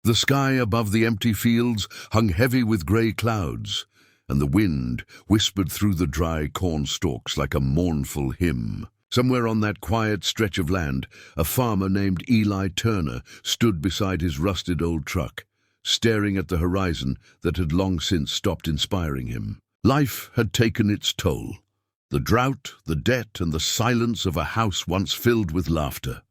The sky above the empty fields hung heavy with grey clouds, and the wind whispered through the dry corn stalks like a mournful hymn. Somewhere on that quiet stretch of land, a farmer named Eli Turner stood beside his rusted old truck, staring at the horizon that had long since stopped inspiring him. Life had taken its toll. The drought, the debt, and the silence of a house once filled with laughter.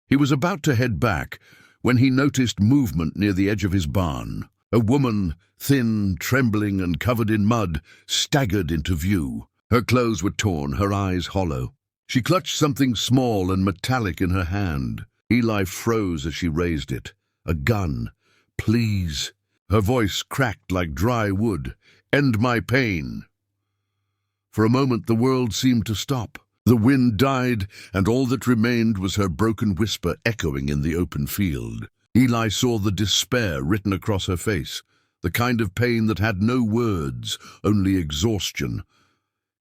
He was about to head back when he noticed movement near the edge of his barn. A woman, thin, trembling, and covered in mud, staggered into view. Her clothes were torn, her eyes hollow. She clutched something small and metallic in her hand. Eli froze as she raised it. A gun. "Please." Her voice cracked like dry wood. "End my pain." For a moment the world seemed to stop. The wind died, and all that remained was her broken whisper echoing in the open field. Eli saw the despair written across her face, the kind of pain that had no words, only exhaustion.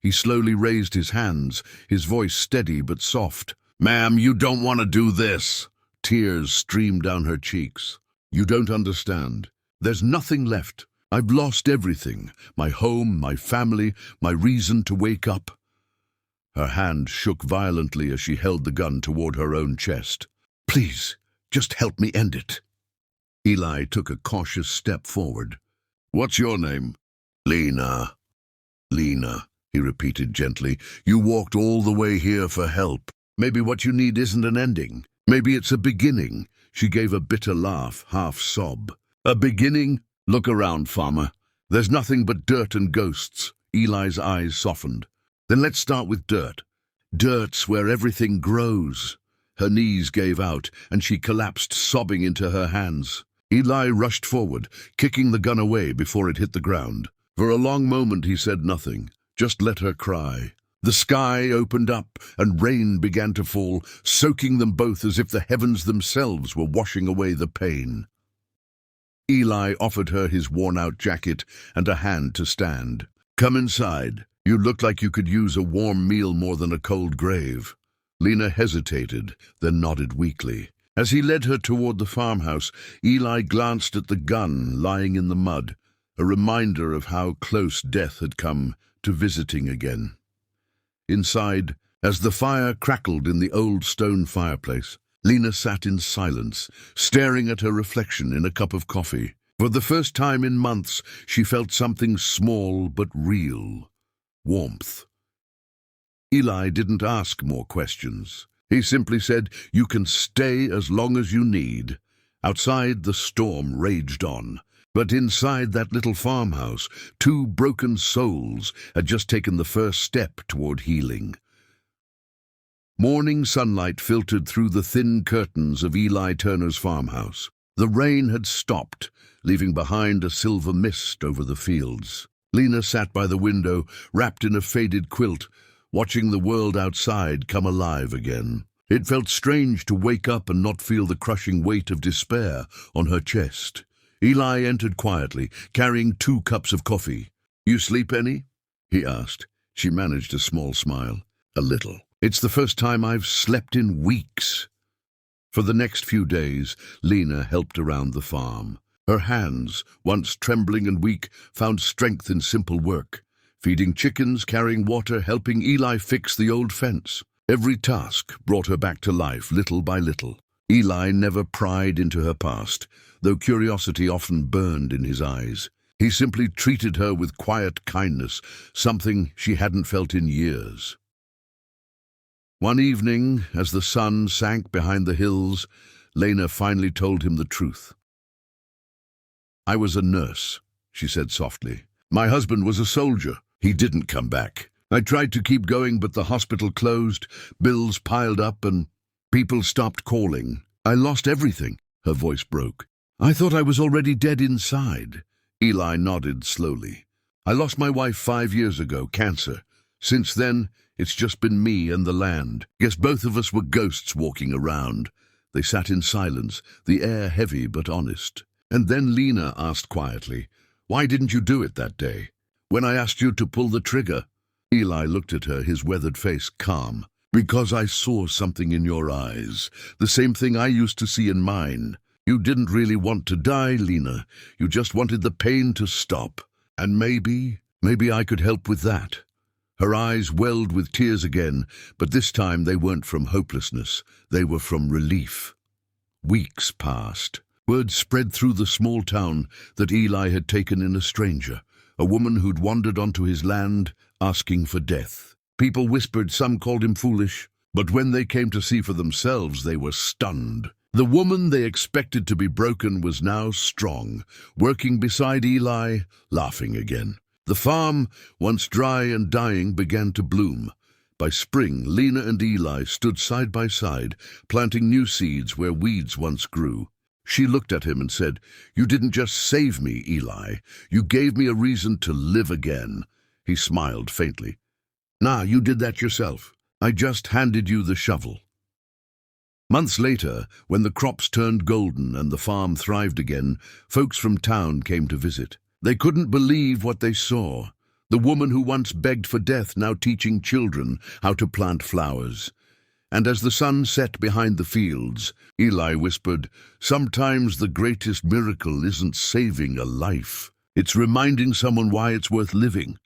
He slowly raised his hands, his voice steady but soft. "Ma'am, you don't want to do this." Tears streamed down her cheeks. "You don't understand. There's nothing left. I've lost everything, my home, my family, my reason to wake up." Her hand shook violently as she held the gun toward her own chest. "Please, just help me end it." Eli took a cautious step forward. "What's your name?" "Lena." "Lena," he repeated gently. "You walked all the way here for help. Maybe what you need isn't an ending. Maybe it's a beginning." She gave a bitter laugh, half sob. "A beginning? Look around, farmer. There's nothing but dirt and ghosts." Eli's eyes softened. "Then let's start with dirt. Dirt's where everything grows." Her knees gave out, and she collapsed, sobbing into her hands. Eli rushed forward, kicking the gun away before it hit the ground. For a long moment he said nothing, just let her cry. The sky opened up, and rain began to fall, soaking them both as if the heavens themselves were washing away the pain. Eli offered her his worn-out jacket and a hand to stand. "Come inside. You look like you could use a warm meal more than a cold grave." Lena hesitated, then nodded weakly. As he led her toward the farmhouse, Eli glanced at the gun lying in the mud, a reminder of how close death had come to visiting again. Inside, as the fire crackled in the old stone fireplace, Lena sat in silence, staring at her reflection in a cup of coffee. For the first time in months, she felt something small but real. Warmth. Eli didn't ask more questions. He simply said, "You can stay as long as you need." Outside, the storm raged on. But inside that little farmhouse, two broken souls had just taken the first step toward healing. Morning sunlight filtered through the thin curtains of Eli Turner's farmhouse. The rain had stopped, leaving behind a silver mist over the fields. Lena sat by the window, wrapped in a faded quilt, watching the world outside come alive again. It felt strange to wake up and not feel the crushing weight of despair on her chest. Eli entered quietly, carrying 2 cups of coffee. "You sleep any?" he asked. She managed a small smile. "A little. It's the first time I've slept in weeks." For the next few days, Lena helped around the farm. Her hands, once trembling and weak, found strength in simple work. Feeding chickens, carrying water, helping Eli fix the old fence. Every task brought her back to life, little by little. Eli never pried into her past, though curiosity often burned in his eyes. He simply treated her with quiet kindness, something she hadn't felt in years. One evening, as the sun sank behind the hills, Lena finally told him the truth. "I was a nurse," she said softly. "My husband was a soldier. He didn't come back. I tried to keep going, but the hospital closed, bills piled up, and people stopped calling. I lost everything." Her voice broke. "I thought I was already dead inside." Eli nodded slowly. "I lost my wife 5 years ago, cancer. Since then, it's just been me and the land. Guess both of us were ghosts walking around." They sat in silence, the air heavy but honest. And then Lena asked quietly, "Why didn't you do it that day? When I asked you to pull the trigger?" Eli looked at her, his weathered face calm. "Because I saw something in your eyes, the same thing I used to see in mine. You didn't really want to die, Lena. You just wanted the pain to stop. And maybe I could help with that." Her eyes welled with tears again, but this time they weren't from hopelessness. They were from relief. Weeks passed. Word spread through the small town that Eli had taken in a stranger, a woman who'd wandered onto his land, asking for death. People whispered, some called him foolish, but when they came to see for themselves, they were stunned. The woman they expected to be broken was now strong, working beside Eli, laughing again. The farm, once dry and dying, began to bloom. By spring, Lena and Eli stood side by side, planting new seeds where weeds once grew. She looked at him and said, "You didn't just save me, Eli. You gave me a reason to live again." He smiled faintly. "Nah, you did that yourself. I just handed you the shovel." Months later, when the crops turned golden and the farm thrived again, folks from town came to visit. They couldn't believe what they saw. The woman who once begged for death now teaching children how to plant flowers. And as the sun set behind the fields, Eli whispered, "Sometimes the greatest miracle isn't saving a life. It's reminding someone why it's worth living."